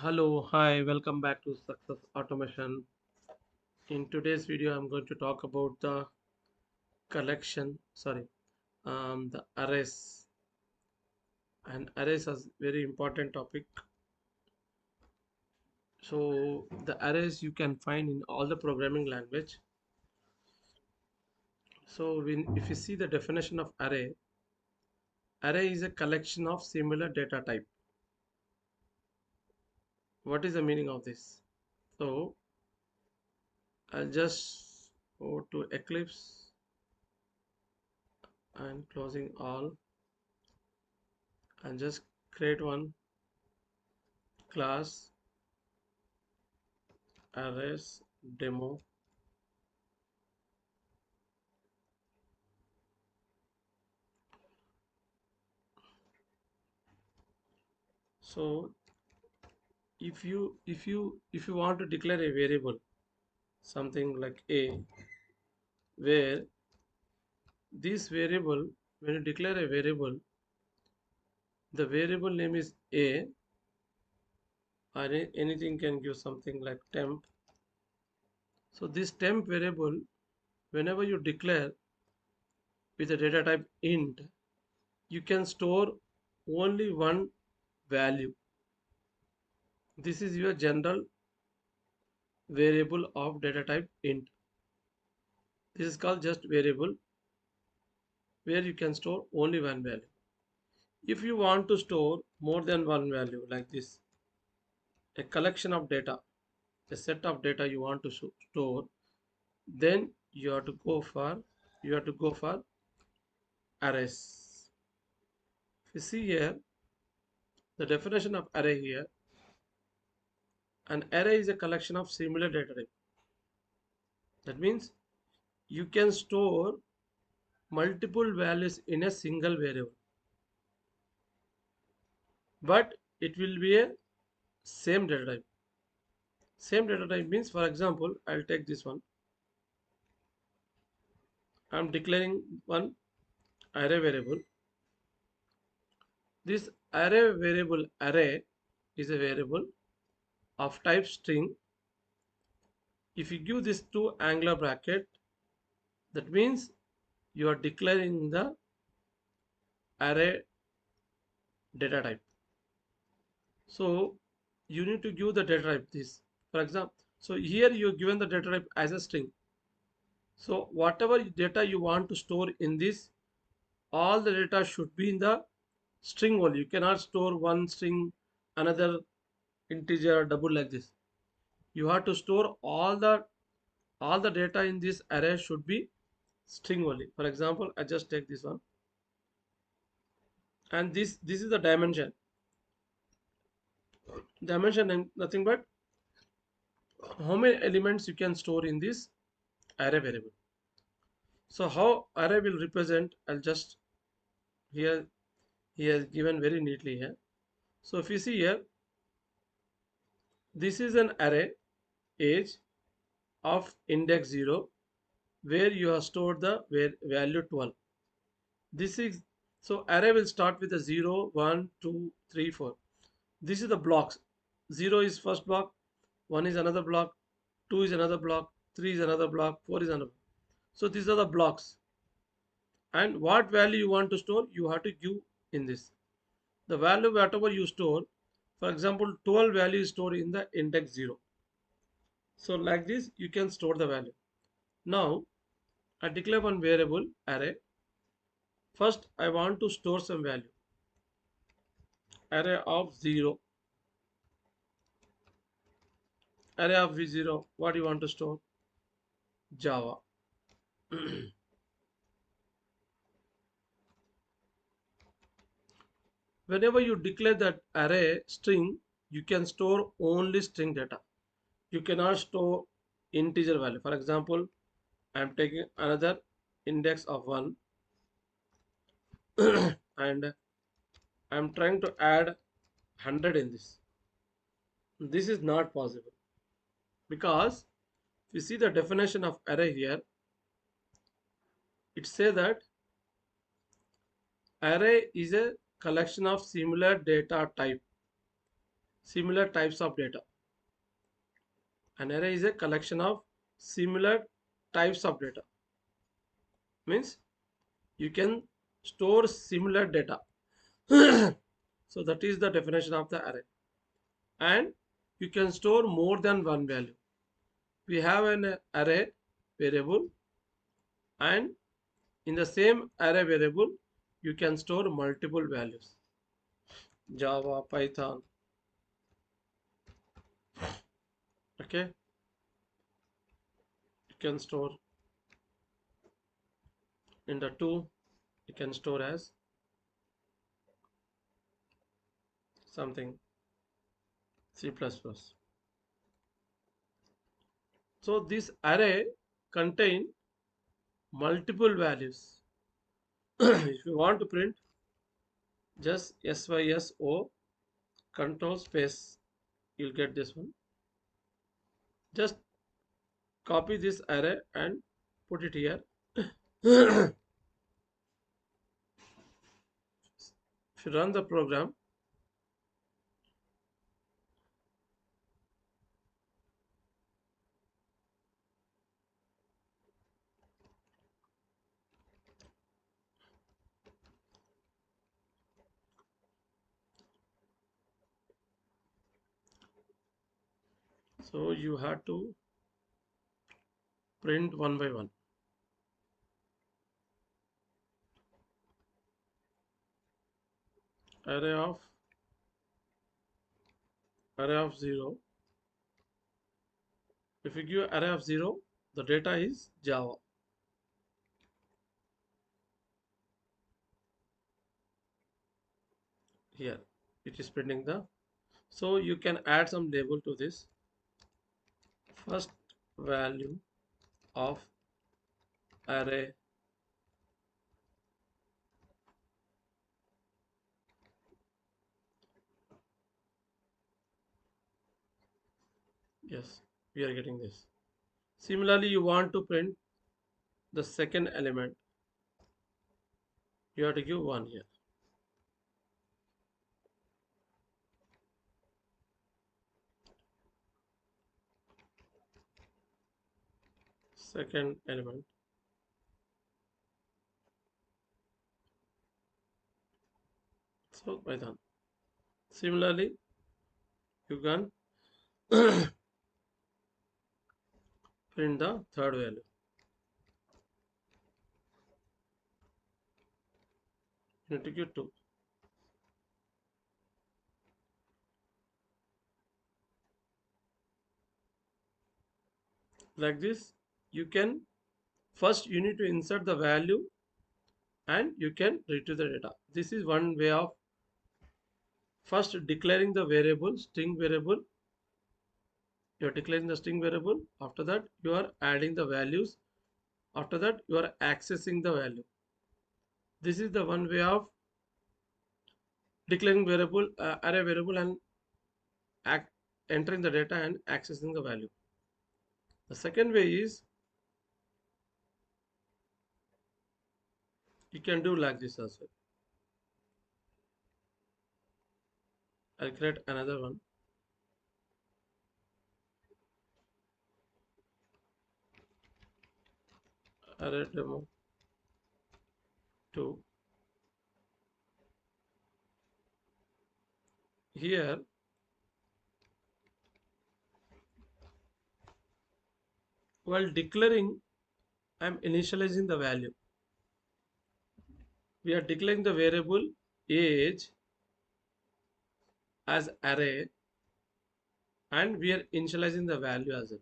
Hello, hi, welcome back to Success Automation. In today's video, I'm going to talk about the the arrays. And arrays is very important topic. So the arrays you can find in all the programming language. So if you see the definition of array, array is a collection of similar data type. What is the meaning of this? So I'll just go to Eclipse and closing all and just create one class arrays demo. So if you want to declare a variable, something like a, where this variable, when you declare a variable, the variable name is a, or anything can give something like temp. So this temp variable, whenever you declare with a data type int, you can store only one value. This is your general variable of data type int. This is called just variable, where you can store only one value. If you want to store more than one value, like this, a collection of data, a set of data you want to store, then you have to go for arrays. If you see here, the definition of array here, an array is a collection of similar data type. That means you can store multiple values in a single variable, but it will be a same data type. Same data type means, for example, I'll take this one. I'm declaring one array variable. This array variable array is a variable of type string. If you give this to angular bracket, that means you are declaring the array data type. So you need to give the data type this. For example, so here you are given the data type as a string. So whatever data you want to store in this, all the data should be in the string only. You cannot store one string, another integer, double like this. You have to store all the data in this array should be string only. For example, I just take this one, and this is the dimension. Dimension and nothing but how many elements you can store in this array variable. So how array will represent, I'll just here he has given very neatly here. So if you see here, this is an array age of index 0, where you have stored the value 12. This is, so array will start with a 0, 1, 2, 3, 4. This is the blocks. 0 is first block, 1 is another block, 2 is another block, 3 is another block, 4 is another. So these are the blocks. And what value you want to store, you have to give in this. The value whatever you store, for example, 12 value is stored in the index 0. So like this, you can store the value. Now, I declare one variable array. First, I want to store some value. Array of 0. Array of v0. What do you want to store? Java. Whenever you declare that array string, you can store only string data. You cannot store integer value. For example, I am taking another index of 1 and I am trying to add 100 in this. This is not possible, because if you see the definition of array here, it says that array is a collection of similar data type. similar types of data. An array is a collection of similar types of data. Means you can store similar data. So that is the definition of the array. And you can store more than one value. We have an array variable, and in the same array variable you can store multiple values. Java, Python, okay, you can store in the two, you can store as something C++. So this array contain multiple values. If you want to print, just SYSO control space, you'll get this one. Just copy this array and put it here. If you run the program, so you have to print one by one. Array of 0. If you give array of 0, the data is Java. Here it is printing the, so you can add some label to this. First value of array yes, we are getting this. Similarly, you want to print the second element, you have to give 1 here. Second element, so Python. Similarly, you can print the third value. You need to give 2. Like this, you can first you need to insert the value and you can retrieve the data. This is one way of first declaring the variable, string variable. You are declaring the string variable. After that, you are adding the values. After that, you are accessing the value. This is the one way of declaring variable, array variable, and entering the data and accessing the value. The second way is you can do like this as well. I'll create another one. Array demo 2. Here while declaring, I'm initializing the value. We are declaring the variable age as array and we are initializing the value as well.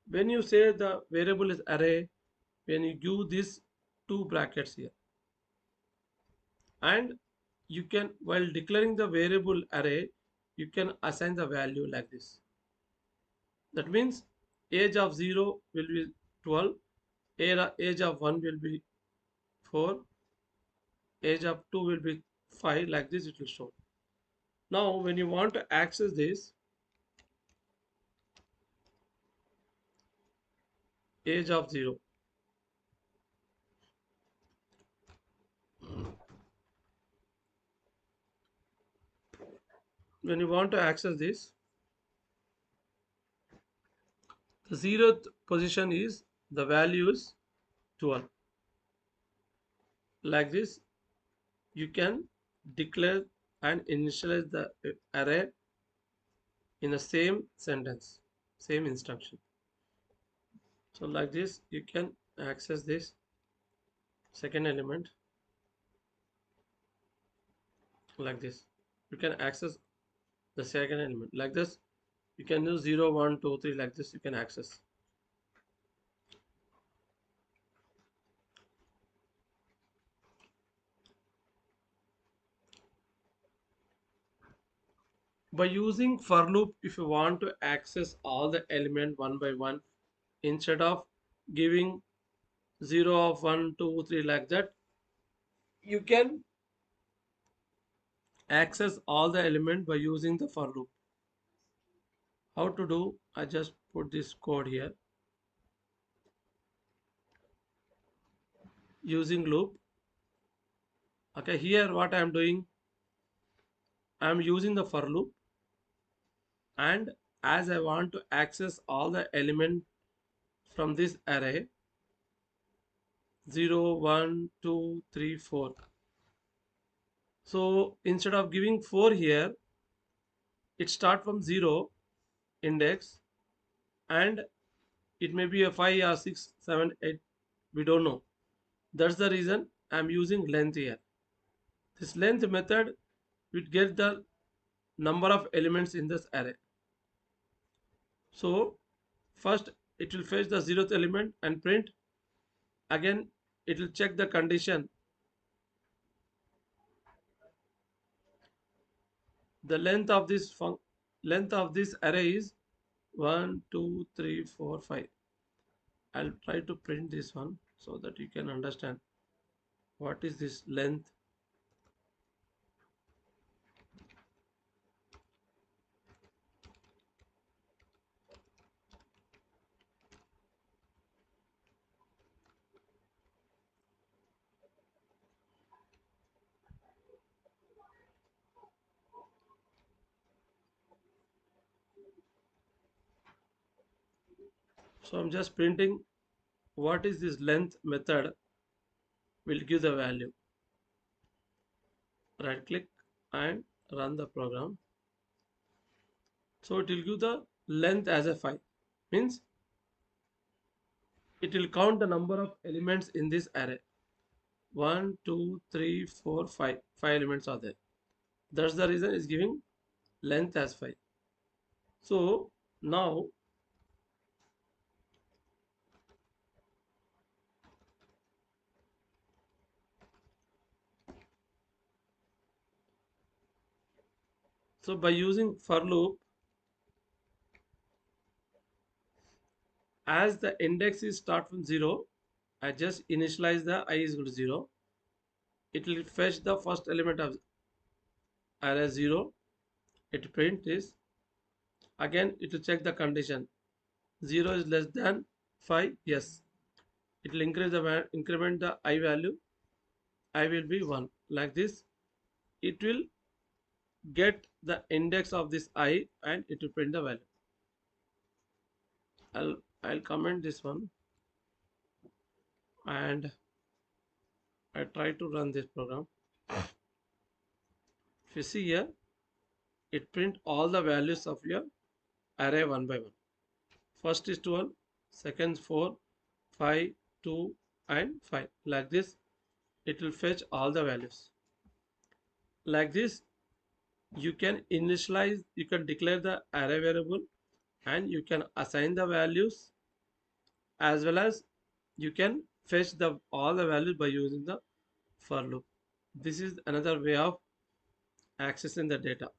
When you say the variable is array, when you give these two brackets here, and you can, while declaring the variable array, you can assign the value like this. That means age of 0 will be 12, age of 1 will be 4, age of 2 will be 5, like this it will show. Now when you want to access this, age of 0, when you want to access this, the zeroth position is the value is 12. Like this, you can declare and initialize the array in the same sentence, same instruction. So like this, you can access this second element like this. You can access the second element like this. You can use 0, 1, 2, 3 like this. You can access. By using for loop, if you want to access all the element one by one, instead of giving 0 of 1, 2, 3 like that, you can access all the element by using the for loop. How to do? I just put this code here using loop. Okay, here what I am doing, I am using the for loop, and as I want to access all the element from this array 0, 1, 2, 3, 4. So instead of giving 4 here, it start from 0 index, and it may be a 5 or 6, 7, 8, we don't know. That's the reason I'm using length here. This length method will get the number of elements in this array. So first it will fetch the 0th element and print. Again it will check the condition. The length of this array is 1, 2, 3, 4, 5. I'll try to print this one so that you can understand what is this length. So I'm just printing what is this length method will give the value. Right click and run the program. So it will give the length as a 5. Means it will count the number of elements in this array. 1, 2, 3, 4, 5. 5 elements are there. That's the reason it's giving length as 5. So now by using for loop, as the index is start from 0, I just initialize the I is equal to 0. It will fetch the first element of array 0. It print this. Again it will check the condition. 0 is less than 5. Yes. It will increment the I value. I will be 1. Like this. It will get the index of this I and it will print the value. I'll comment this one and I try to run this program. If you see here, it print all the values of your array one by one. First is 12, second 4, 5, 2 and 5. Like this, it will fetch all the values. Like this, you can initialize, you can declare the array variable and you can assign the values, as well as you can fetch the all the values by using the for loop. This is another way of accessing the data,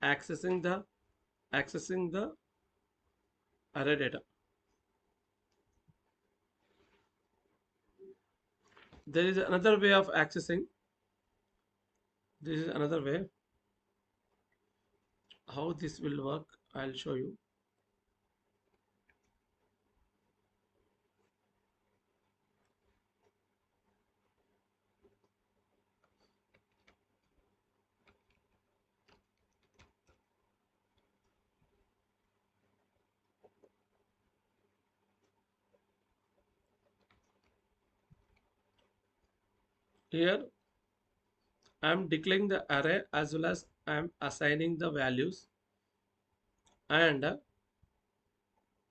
accessing the array data. There is another way of accessing. This is another way how this will work. I'll show you. Here I am declaring the array as well as I am assigning the values, and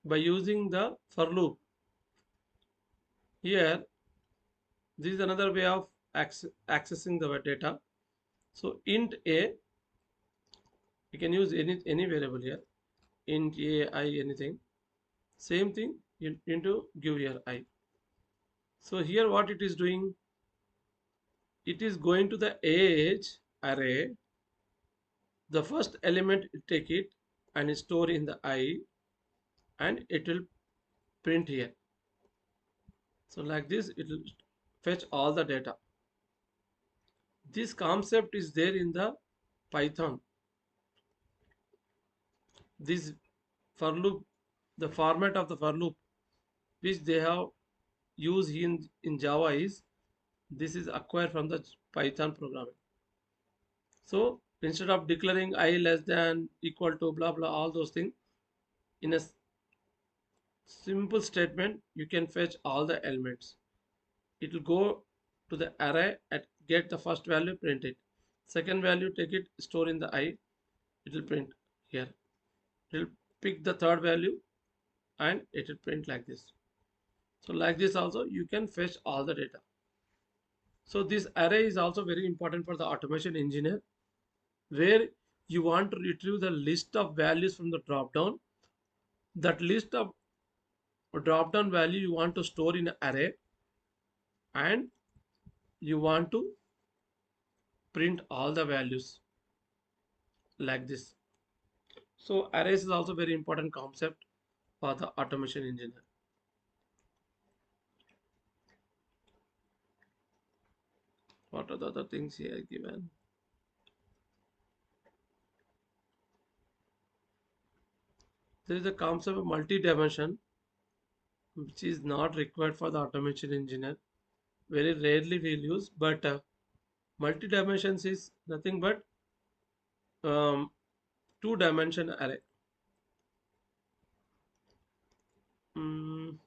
by using the for loop. Here this is another way of accessing the data. So int a, you can use any variable here, int a, I, anything. Same thing into give here I. So here what it is doing, it is going to the age array, the first element take it and store in the I, and it will print here. So like this it will fetch all the data. This concept is there in the Python. This for loop, the format of the for loop which they have used in Java is, this is acquired from the Python programming. So instead of declaring I less than equal to blah blah all those things, in a simple statement you can fetch all the elements. It will go to the array and get the first value, print it. Second value, take it, store in the I, it will print here. It will pick the third value and it will print like this. So like this also you can fetch all the data. So this array is also very important for the automation engineer, where you want to retrieve the list of values from the drop down. That list of drop down value you want to store in an array, and you want to print all the values like this. So arrays is also very important concept for the automation engineer. What are the other things here given? There is a concept of multi-dimension, which is not required for the automation engineer. Very rarely we'll use, but multi-dimensions is nothing but um, two-dimension array. Mm,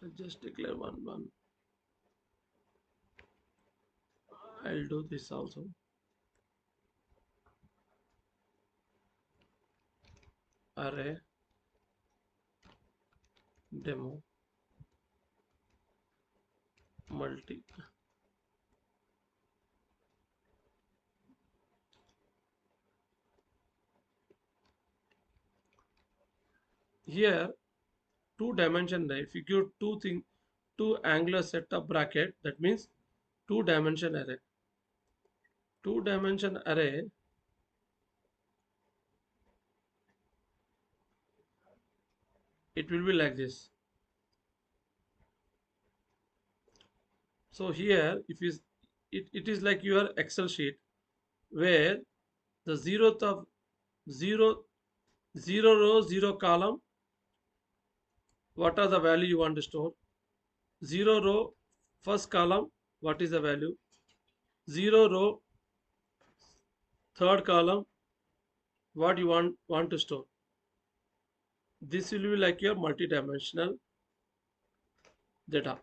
let's just declare one. I'll do this also. Array demo multi. Here two dimension array. If you give two angular set of bracket, that means two dimension array. Two dimension array, it will be like this. So here if you, it is like your Excel sheet, where the zeroth of zero zero row zero column, what are the value you want to store. Zero row first column, what is the value. Zero row third column, what you want to store. This will be like your multi-dimensional data.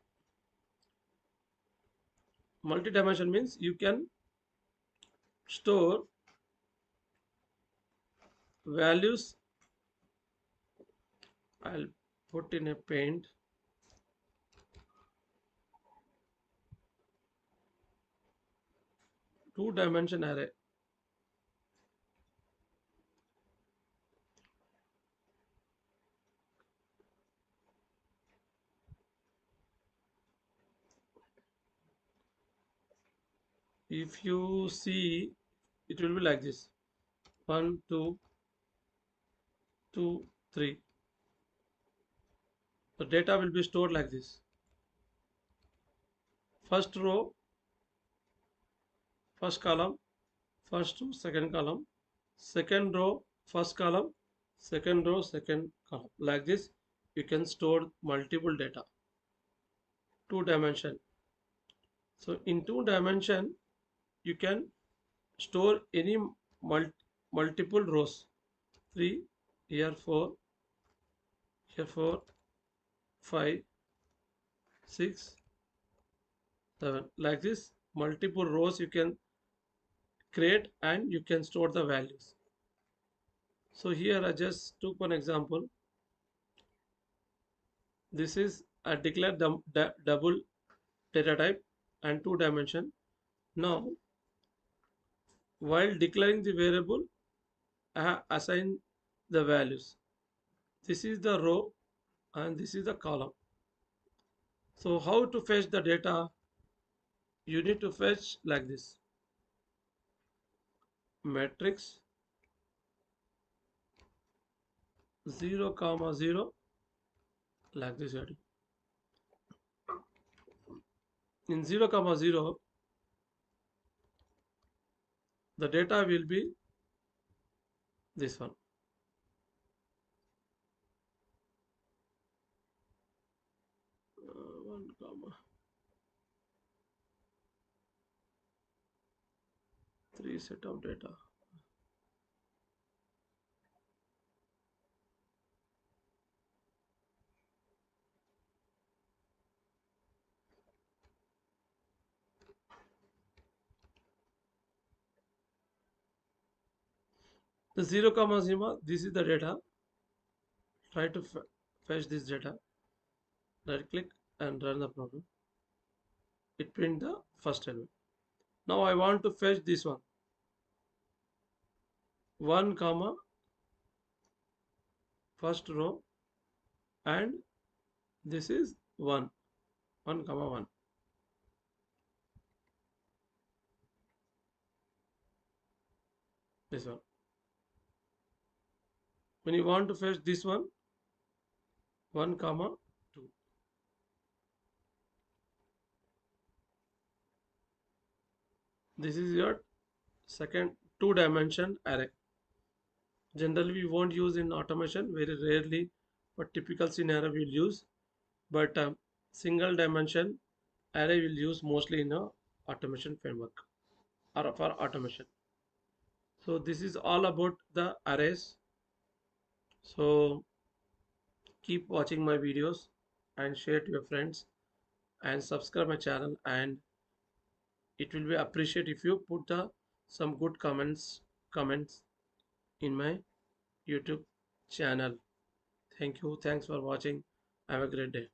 Multi-dimension means you can store values. I'll put in a paint. Two dimension array. If you see, it will be like this. 1 2 2 3. The data will be stored like this. First row first column, first row second column, second row first column, second row second column. Like this you can store multiple data. Two dimension. So in two dimension you can store any multiple rows. 3 here, 4 here 4, 5, 6, 7. Like this, multiple rows you can create and you can store the values. So here I just took one example. This is a declared double data type and two dimension. Now, while declaring the variable, I have assigned the values. This is the row and this is the column. So how to fetch the data? You need to fetch like this. Matrix 0 comma 0, like this. In 0 comma 0, the data will be this one. 1 comma 3 set of data. The 0 comma 0, this is the data. Try to fetch this data. Right click and run the program. It print the first element. Now I want to fetch this one. 1 comma first row, and this is 1. 1 comma 1. This one. When you want to fetch this one, 1 comma 2. This is your second two-dimension array. Generally we won't use in automation, very rarely, but typical scenario we'll use. But single dimension array will use mostly in a automation framework or for automation. So this is all about the arrays. So keep watching my videos and share to your friends and subscribe my channel, and it will be appreciated if you put the some good comments in my YouTube channel. Thank you. Thanks for watching. Have a great day.